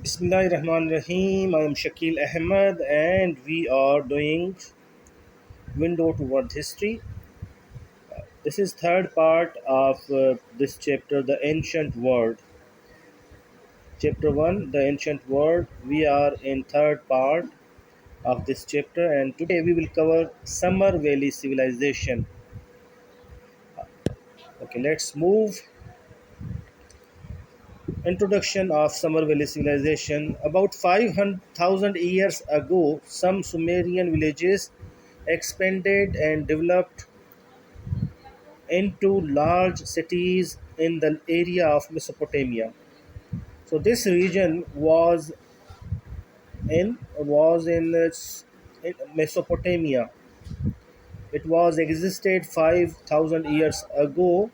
Bismillahirrahmanirrahim. I am Shakil Ahmed and we are doing Window Toward History. This is third part of this chapter, The Ancient World. Chapter 1, The Ancient World. We are in third part of this chapter and today we will cover Summer Valley Civilization. Okay, let's move. Introduction of Summer Valley Civilization. About 500,000 years ago, some Sumerian villages expanded and developed into large cities in the area of Mesopotamia. So this region in Mesopotamia. It was existed 5,000 years ago,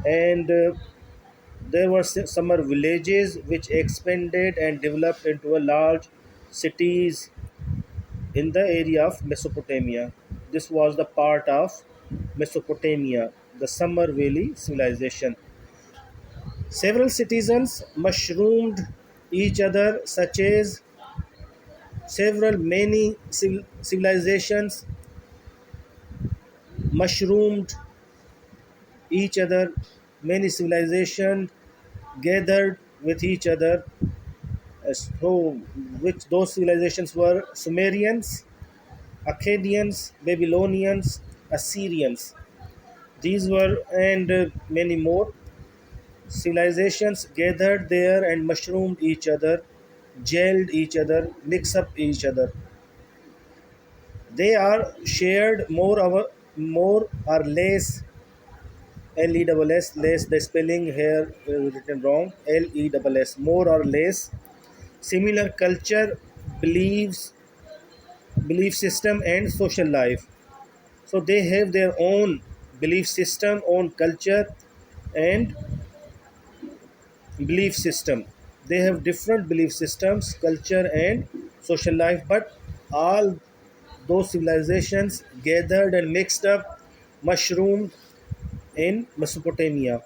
and there were summer villages which expanded and developed into a large cities in the area of Mesopotamia. This was the part of Mesopotamia, the Summer Valley civilization. Several citizens mushroomed each other, such as several many civilizations mushroomed each other. Many civilizations gathered with each other. So, which those civilizations were Sumerians, Akkadians, Babylonians, Assyrians. These were and many more civilizations gathered there and mushroomed each other, gelled each other, mix up each other. They are shared more or less less. The spelling here written wrong. LESS, more or less similar culture, beliefs, belief system, and social life. So they have their own belief system, own culture, and belief system. They have different belief systems, culture, and social life, but all those civilizations gathered and mixed up, mushroomed in Mesopotamia.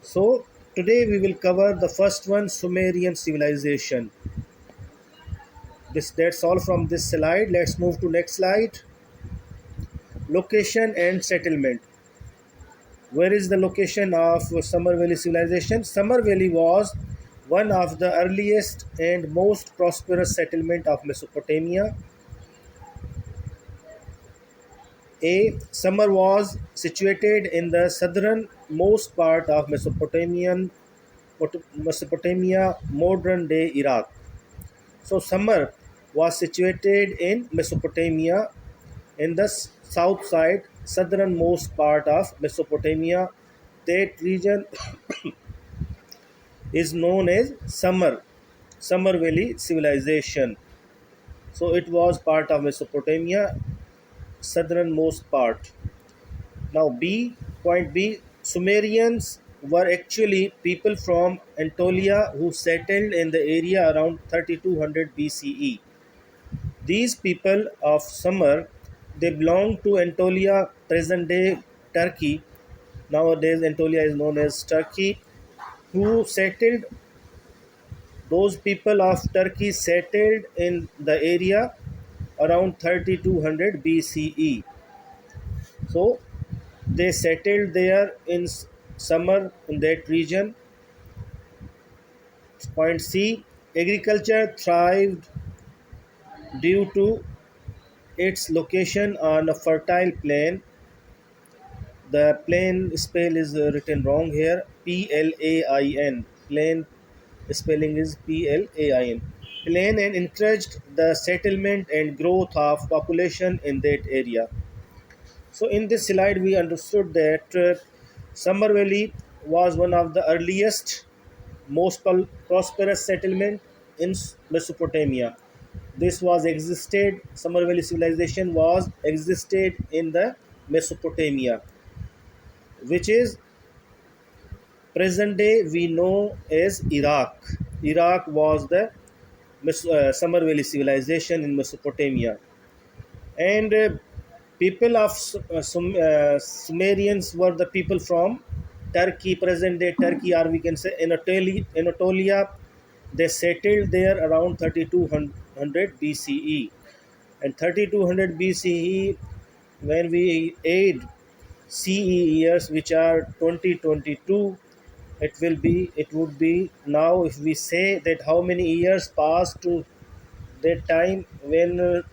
So today we will cover the first one, Sumerian civilization. That's all from this slide. Let's move to next slide. Location and settlement. Where is the location of Summer Valley civilization? Summer Valley was one of the earliest and most prosperous settlement of Mesopotamia. Summer was situated in the southernmost part of Mesopotamia, modern day Iraq. So Summer was situated in Mesopotamia in the south side, southernmost part of Mesopotamia. That region is known as Summer Valley civilization. So it was part of Mesopotamia, southernmost part. Now point B, Sumerians were actually people from Anatolia who settled in the area around 3200 BCE. These people of Sumer, they belong to Anatolia, present day Turkey. Nowadays Anatolia is known as Turkey, who settled those people of Turkey settled in the area around 3200 BCE. So they settled there in Summer in that region. Point C, agriculture thrived due to its location on a fertile plain. The plain spell is written wrong here. Plain. Plain spelling is Plain. Plain and encouraged the settlement and growth of population in that area. So in this slide, we understood that Summer Valley was one of the earliest, most prosperous settlement in Mesopotamia. This was existed. Summer Valley civilization was existed in the Mesopotamia, which is present day we know as Iraq. Iraq was the Summer Valley civilization in Mesopotamia, and people of Sumerians were the people from Turkey, present day Turkey, or we can say Anatolia, They settled there around 3200 BCE. And 3200 BCE, when we add CE years, which are 2022, it would be now, if we say that how many years passed to that time when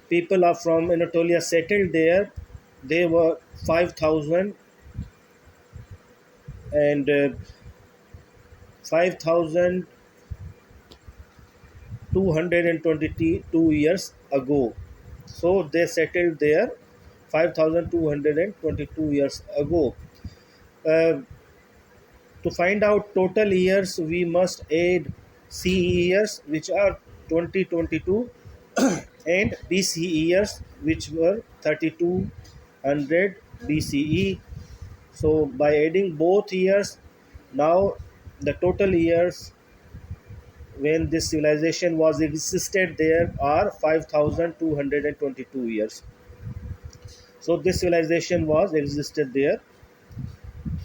people are from Anatolia settled there, they were 5,000 and 5,222 years ago. So they settled there 5,222 years ago. Uh, to find out total years, we must add CE years, which are 2022, and BCE years, which were 3200 BCE. So by adding both years, now the total years when this civilization was existed there are 5,222 years. So this civilization was existed there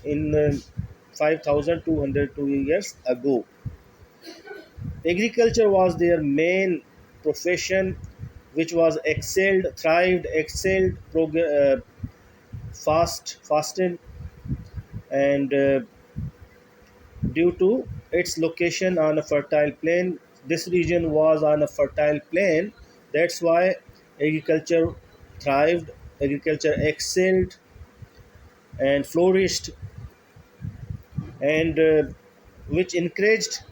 in 5,202 years ago. Agriculture was their main profession, which was fasted, and due to its location on a fertile plain. This region was on a fertile plain. That's why agriculture thrived, agriculture excelled and flourished, and which encouraged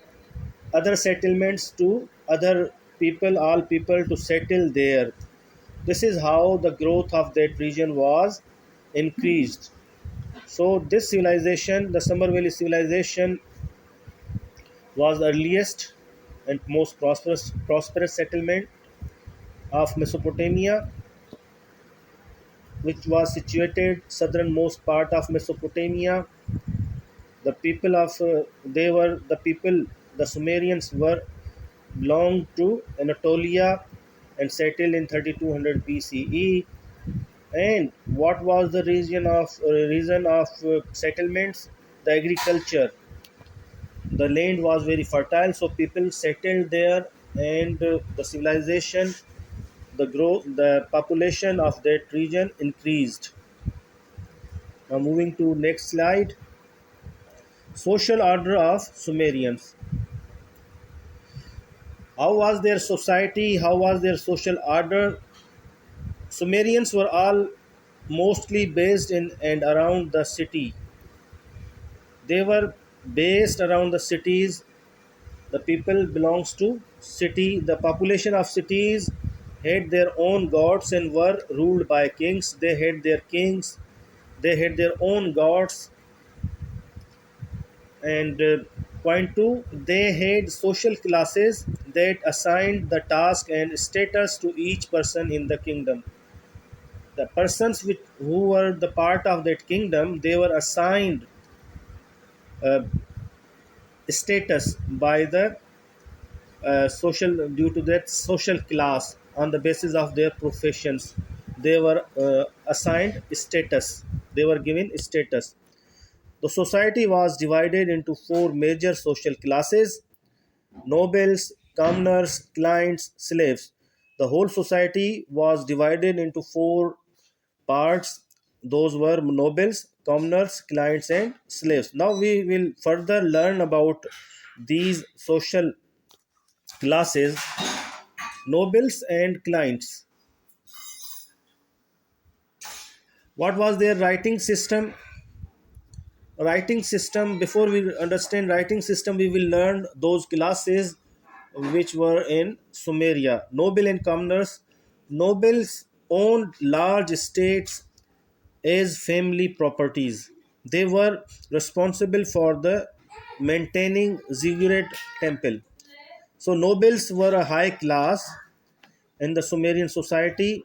other settlements to other people, all people to settle there. This is how the growth of that region was increased. So this civilization, the Summer Valley civilization, was the earliest and most prosperous settlement of Mesopotamia, which was situated southernmost part of Mesopotamia. The people of they were the people the Sumerians were belonged to Anatolia and settled in 3200 BCE. And what was the reason of settlements? The agriculture. The land was very fertile, so people settled there, and the civilization, the population of that region increased. Now moving to next slide. Social order of Sumerians. How was their society? How was their social order? Sumerians were all mostly based in and around the city. They were based around the cities. The people belongs to city. The population of cities had their own gods and were ruled by kings. They had their kings. They had their own gods. And point two, they had social classes that assigned the task and status to each person in the kingdom. The persons who were the part of that kingdom, they were assigned uh, status by the social, due to that social class, on the basis of their professions. They were assigned status. They were given status. The society was divided into four major social classes: nobles, commoners, clients, slaves. The whole society was divided into four parts. Those were nobles, commoners, clients, and slaves. Now we will further learn about these social classes, nobles and clients. What was their writing system? Writing system, before we understand writing system, we will learn those classes which were in Sumeria. Noble and commoners. Nobles owned large estates as family properties. They were responsible for the maintaining ziggurat temple. So nobles were a high class in the Sumerian society.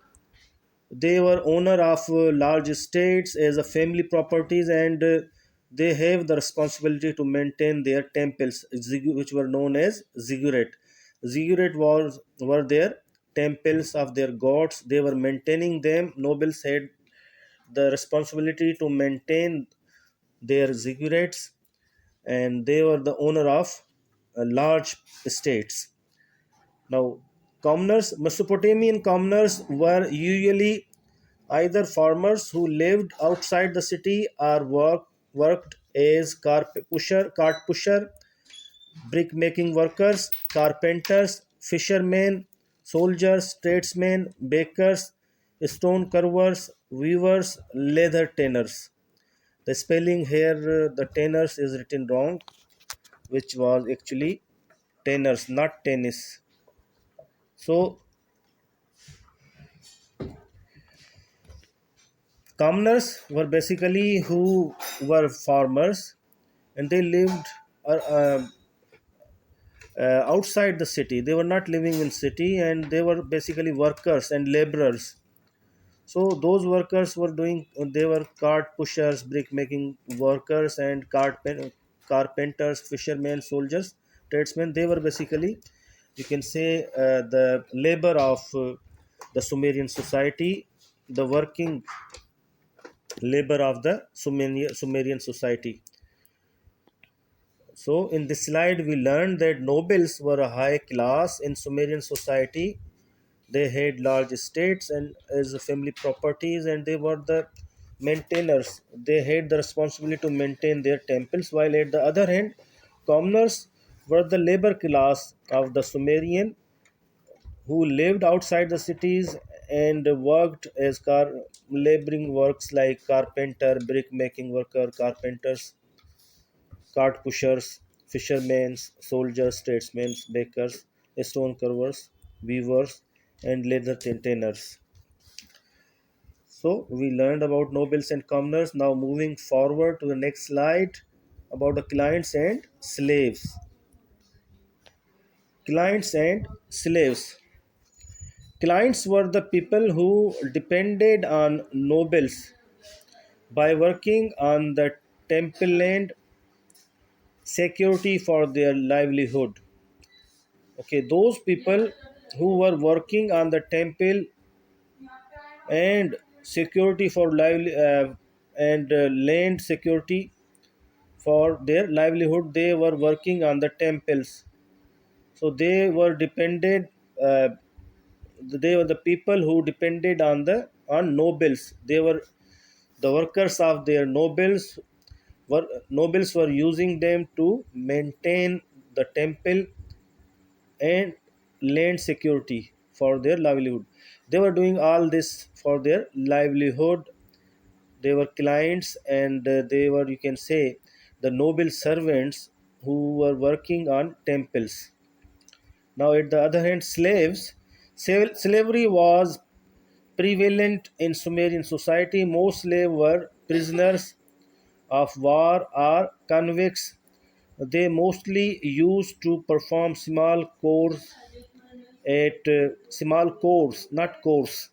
They were owner of large estates as a family properties, and they have the responsibility to maintain their temples, which were known as ziggurat. Ziggurat were their temples of their gods. They were maintaining them. Nobles had the responsibility to maintain their ziggurats, and they were the owner of. large estates. Now, commoners, Mesopotamian commoners were usually either farmers who lived outside the city or worked as cart pusher, brick making workers, carpenters, fishermen, soldiers, tradesmen, bakers, stone carvers, weavers, leather tanners. The spelling here, the tanners is written wrong, which was actually tanners, not tennis. So, commoners were basically who were farmers and they lived outside the city. They were not living in city and they were basically workers and laborers. So those workers were doing, they were cart pushers, brick making workers, and carpenters, fishermen, soldiers, tradesmen. They were basically, you can say, the labor of the Sumerian society, the working labor of the Sumerian society. So in this slide, we learned that nobles were a high class in Sumerian society. They had large estates and as family properties, and they were the maintainers. They had the responsibility to maintain their temples, while at the other hand, commoners were the labor class of the Sumerian who lived outside the cities and worked as laboring works like carpenter, brick making worker, carpenters, cart pushers, fishermen, soldiers, tradesmen, bakers, stone carvers, weavers, and leather tanners. So we learned about nobles and commoners. Now moving forward to the next slide about the clients and slaves. Clients and slaves. Clients were the people who depended on nobles by working on the temple land security for their livelihood. Okay, those people who were working on the temple and security for land security for their livelihood, they were working on the temples. So they were dependent. They were the people who depended on nobles. They were the workers of their nobles. Nobles were using them to maintain the temple and land security for their livelihood. They were doing all this for their livelihood. They were clients and they were, you can say, the noble servants who were working on temples. Now, at the other hand, slavery was prevalent in Sumerian society. Most slaves were prisoners of war or convicts. They mostly used to perform small chores, not course.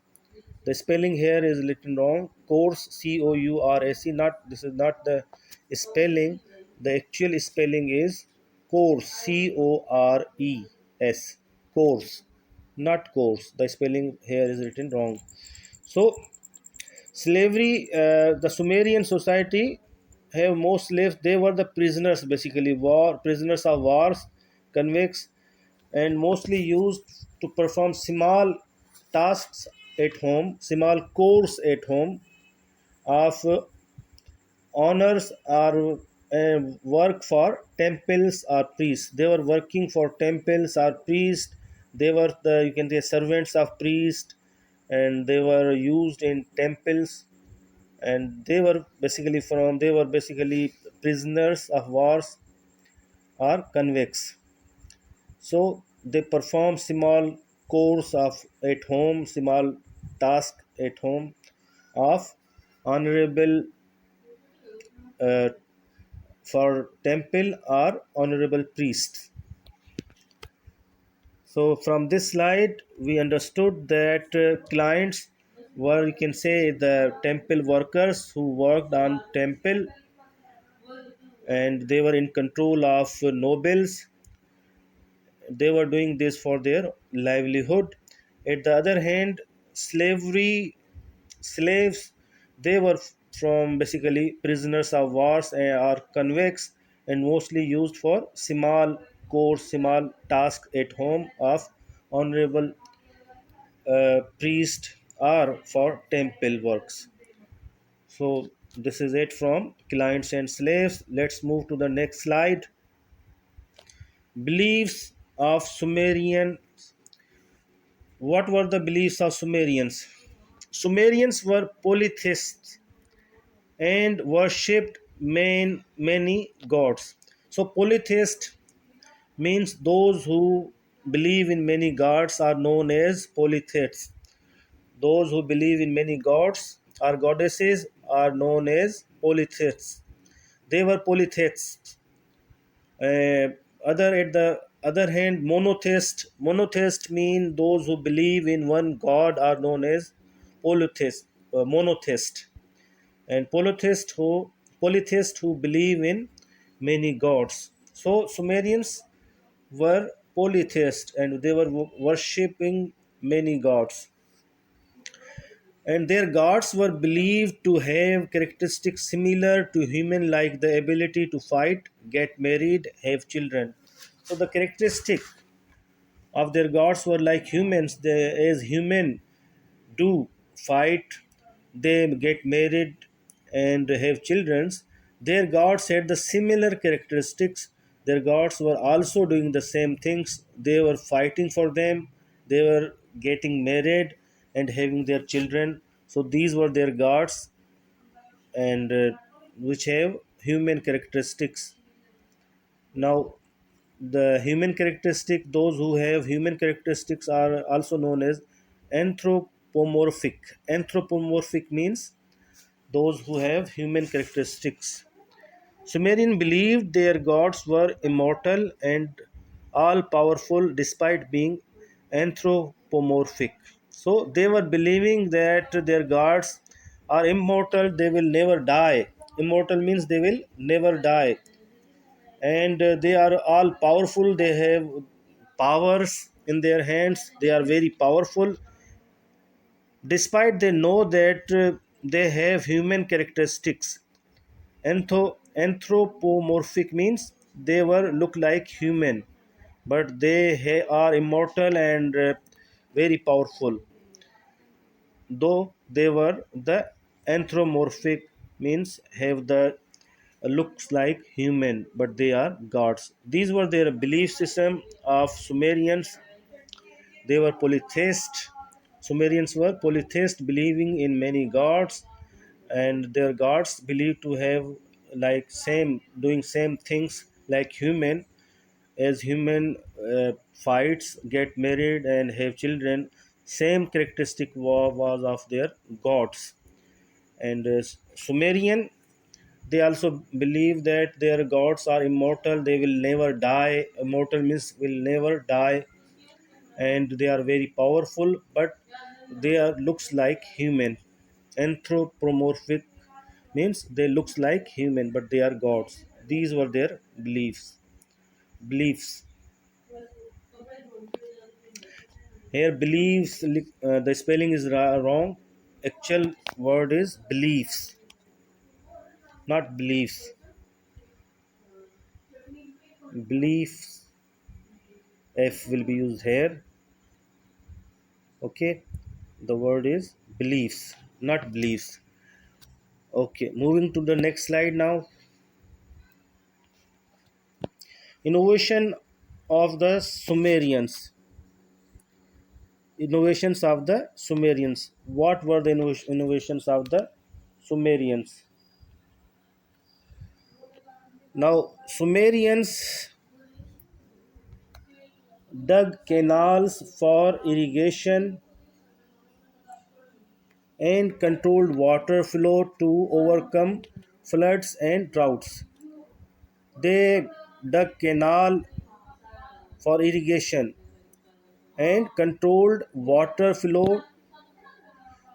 The spelling here is written wrong. Course, course. Not, this is not the spelling. The actual spelling is course, cores. Course, not course. The spelling here is written wrong. So slavery, the Sumerian society have most slaves. They were the prisoners, basically war prisoners of wars, convicts, and mostly used to perform small tasks at home, small chores at home of honors or work for temples or priests. They were working for temples or priests. They were the, you can say, servants of priests, and they were used in temples. And they were basically prisoners of wars or convicts. So they perform small chores of at home, small task at home of honorable uh, for temple or honorable priests. So from this slide, we understood that clients were, you can say, the temple workers who worked on temple and they were in control of nobles. They were doing this for their livelihood. At the other hand, slaves, they were from basically prisoners of wars or convicts and mostly used for small core small task at home of honorable priest or for temple works. So this is it from clients and slaves. Let's move to the next slide. Beliefs of Sumerian. What were the beliefs of Sumerians? Sumerians were polytheists and worshipped many gods. So polytheist means those who believe in many gods are known as polytheists. Those who believe in many gods or goddesses are known as polytheists. They were polytheists. Other at the other hand, monotheist mean those who believe in one god are known as polytheist, monotheist, and polytheist who believe in many gods. So Sumerians were polytheists and they were worshipping many gods, and their gods were believed to have characteristics similar to human, like the ability to fight, get married, have children. So the characteristic of their gods were like humans. They, as human do fight, they get married and have children. Their gods had the similar characteristics. Their gods were also doing the same things. They were fighting for them, they were getting married and having their children. So these were their gods, and which have human characteristics. Now the human characteristic, those who have human characteristics are also known as anthropomorphic. Anthropomorphic means those who have human characteristics. Sumerian believed their gods were immortal and all powerful despite being anthropomorphic. So they were believing that their gods are immortal, they will never die. Immortal means they will never die, and they are all powerful. They have powers in their hands, they are very powerful, despite they know that they have human characteristics. Anthropomorphic means they were look like human, but they are immortal and very powerful. Though they were the anthropomorphic means have the looks like human, but they are gods. These were their belief system of Sumerians. They were polytheist. Sumerians were polytheist, believing in many gods, and their gods believed to have like same doing same things like human. As human fights, get married, and have children, same characteristic was of their gods. And Sumerian, they also believe that their gods are immortal, they will never die. Immortal means will never die, and they are very powerful, but they are looks like human. Anthropomorphic means they looks like human, but they are gods. These were their beliefs. Here beliefs, the spelling is wrong. Actual word is beliefs, not beliefs. Beliefs, f will be used here. Okay, the word is beliefs, not beliefs. Okay, moving to the next slide now. Innovation of the Sumerians. Innovations of the Sumerians. What were the innovations of the Sumerians? Now, Sumerians dug canals for irrigation and controlled water flow to overcome floods and droughts. They dug canal for irrigation and controlled water flow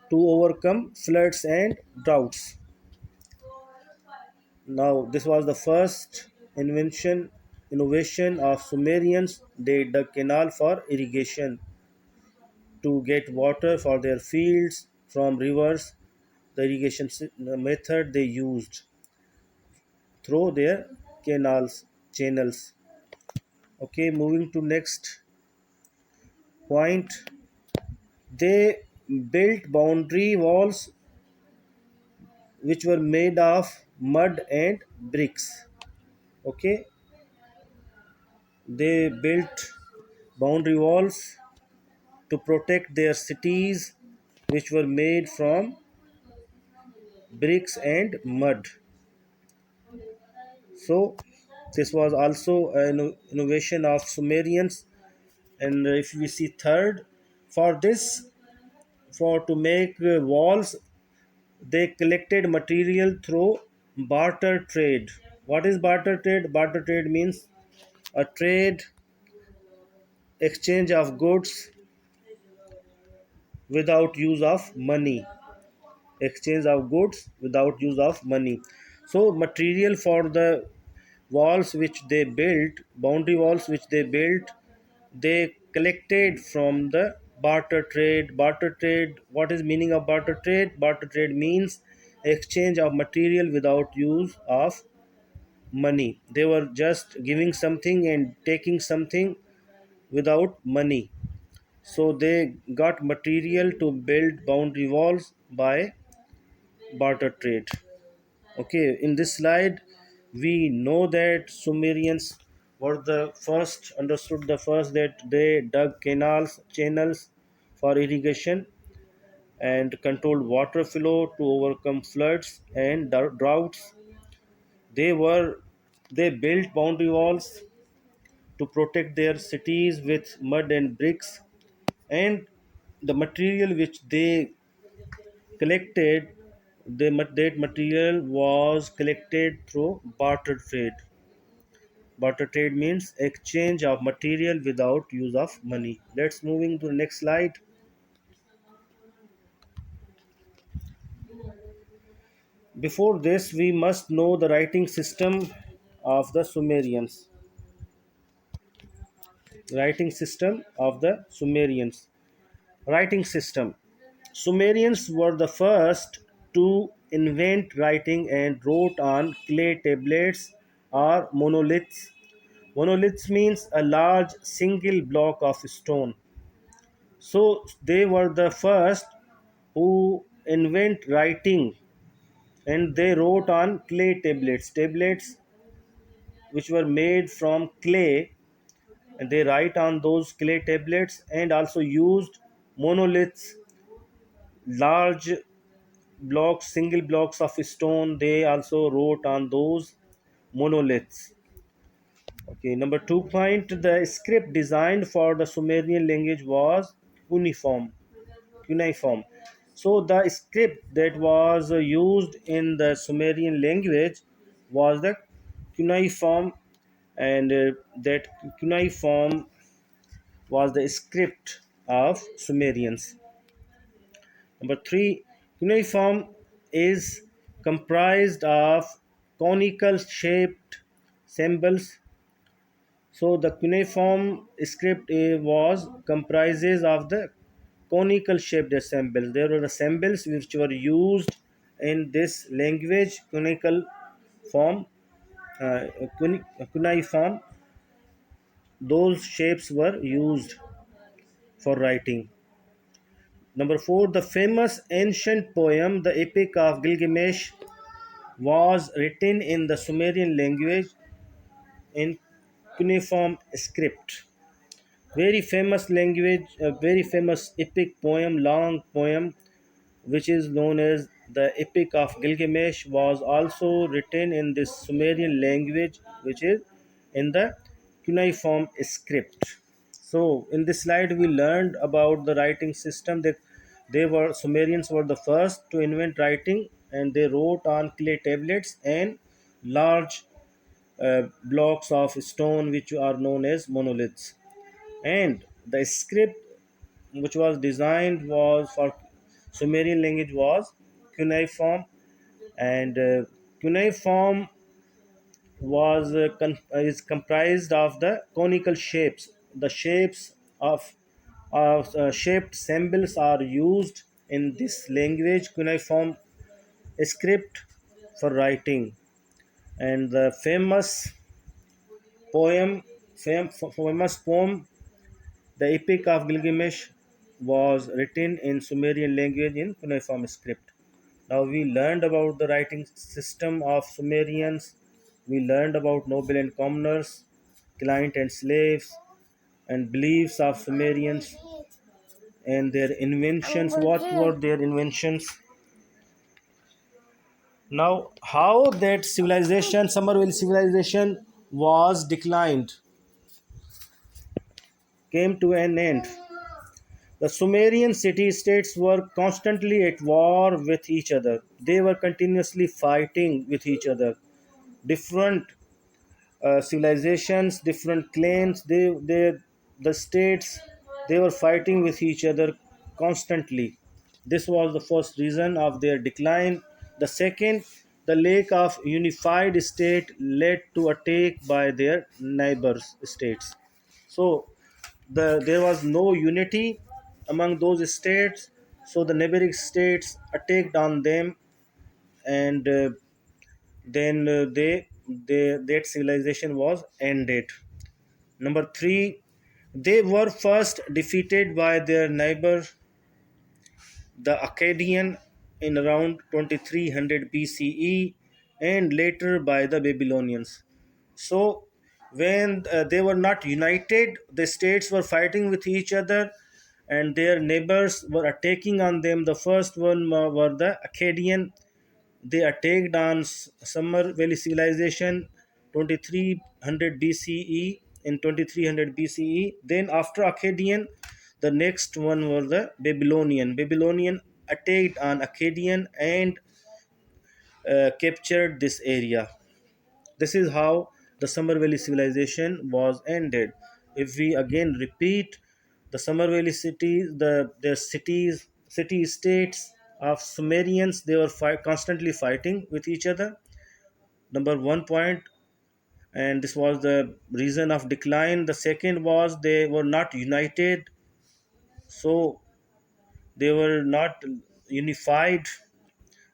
to overcome floods and droughts. Now, this was the first innovation of Sumerians. They dug canal for irrigation to get water for their fields from rivers. The irrigation method they used through their channels. Okay, moving to next point. They built boundary walls which were made of mud and bricks. Okay, they built boundary walls to protect their cities which were made from bricks and mud. So this was also an innovation of Sumerians. And if we see third, for this, for to make walls, they collected material through barter trade. What is barter trade? Barter trade means a trade, exchange of goods without use of money. Exchange of goods without use of money. So material for the walls which they built, boundary walls which they built, they collected from the barter trade. Barter trade, what is meaning of barter trade? Barter trade means exchange of material without use of money. They were just giving something and taking something without money. So they got material to build boundary walls by barter trade. Okay, in this slide, we know that Sumerians were the first, understood the first that they dug canals, channels for irrigation and controlled water flow to overcome floods and droughts. They were they built boundary walls to protect their cities with mud and bricks, and the material which they collected, that material was collected through barter trade. Barter trade means exchange of material without use of money. Let's moving to the next slide. Before this, we must know the writing system of the Sumerians. Writing system of the Sumerians. Writing system. Sumerians were the first to invent writing and wrote on clay tablets or monoliths. Monoliths means a large single block of stone. So they were the first who invent writing, and they wrote on clay tablets. Tablets which were made from clay, and they write on those clay tablets, and also used monoliths, large blocks, single blocks of stone. They also wrote on those monoliths. Okay, number 2 point, the script designed for the Sumerian language was uniform. Cuneiform. So the script that was used in the Sumerian language was the cuneiform, and that cuneiform was the script of Sumerians. Number three, cuneiform is comprised of conical shaped symbols. So the cuneiform script was comprises of the conical shaped symbols. There were the symbols which were used in this language, conical form, cuneiform. Those shapes were used for writing. Number four, the famous ancient poem, the Epic of Gilgamesh, was written in the Sumerian language in cuneiform script. Very famous language, a very famous epic poem, long poem, which is known as the Epic of Gilgamesh, was also written in this Sumerian language, which is in the cuneiform script. So, in this slide, we learned about the writing system. That they were Sumerians were the first to invent writing, and they wrote on clay tablets and large blocks of stone, which are known as monoliths. And the script which was designed was for Sumerian language was cuneiform, and cuneiform is comprised of the conical shapes. The shapes of shaped symbols are used in this language cuneiform script for writing. And the famous poem famous poem, the Epic of Gilgamesh, was written in Sumerian language in cuneiform script. Now we learned about the writing system of Sumerians. We learned about noble and commoners, client and slaves, and beliefs of Sumerians and their inventions. What were their inventions? Now, how that civilization, Somerville civilization, was declined, came to an end. The Sumerian city states were constantly at war with each other. They were continuously fighting with each other. Different civilizations, different clans, the states, they were fighting with each other constantly. This was the first reason of their decline. The second, the lack of unified state led to attack by their neighbors states. So there was no unity among those states. So the neighboring states attacked on them, and then that civilization was ended. Number three, they were first defeated by their neighbor, the Akkadian, in around 2300 BCE, and later by the Babylonians. So, when they were not united, the states were fighting with each other, and their neighbors were attacking on them. The first one were the Akkadian. They attacked on Summer Valley civilization 2300 BCE, in 2300 BCE. Then after Akkadian, the next one was the Babylonian. Babylonian attacked on Akkadian and captured this area. This is how the Summer Valley civilization was ended. If we again repeat, the Summer Valley cities, the cities, city states of Sumerians, they were constantly fighting with each other. Number one point, and this was the reason of decline. The second was they were not united, so they were not unified.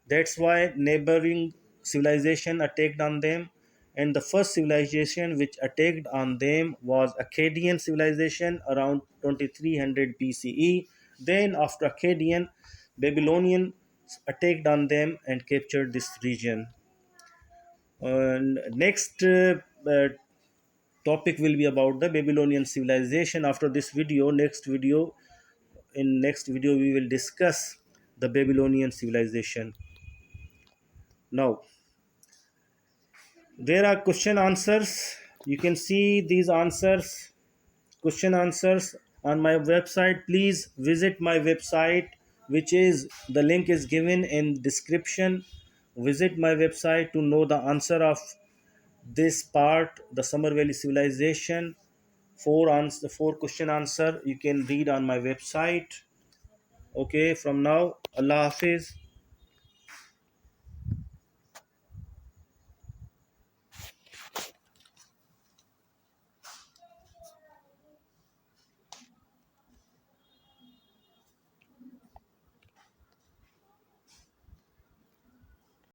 That's why neighboring civilization attacked on them. And the first civilization which attacked on them was Akkadian civilization around 2300 BCE. Then after Akkadian, Babylonian attacked on them and captured this region. And next topic will be about the Babylonian civilization. After this video, next video we will discuss the Babylonian civilization. Now, there are question answers. You can see these answers, question answers on my website. Please visit my website, which is, the link is given in description. Visit my website to know the answer of this part, the Summer Valley civilization. Four question answer you can read on my website. Okay, from now, Allah Hafiz.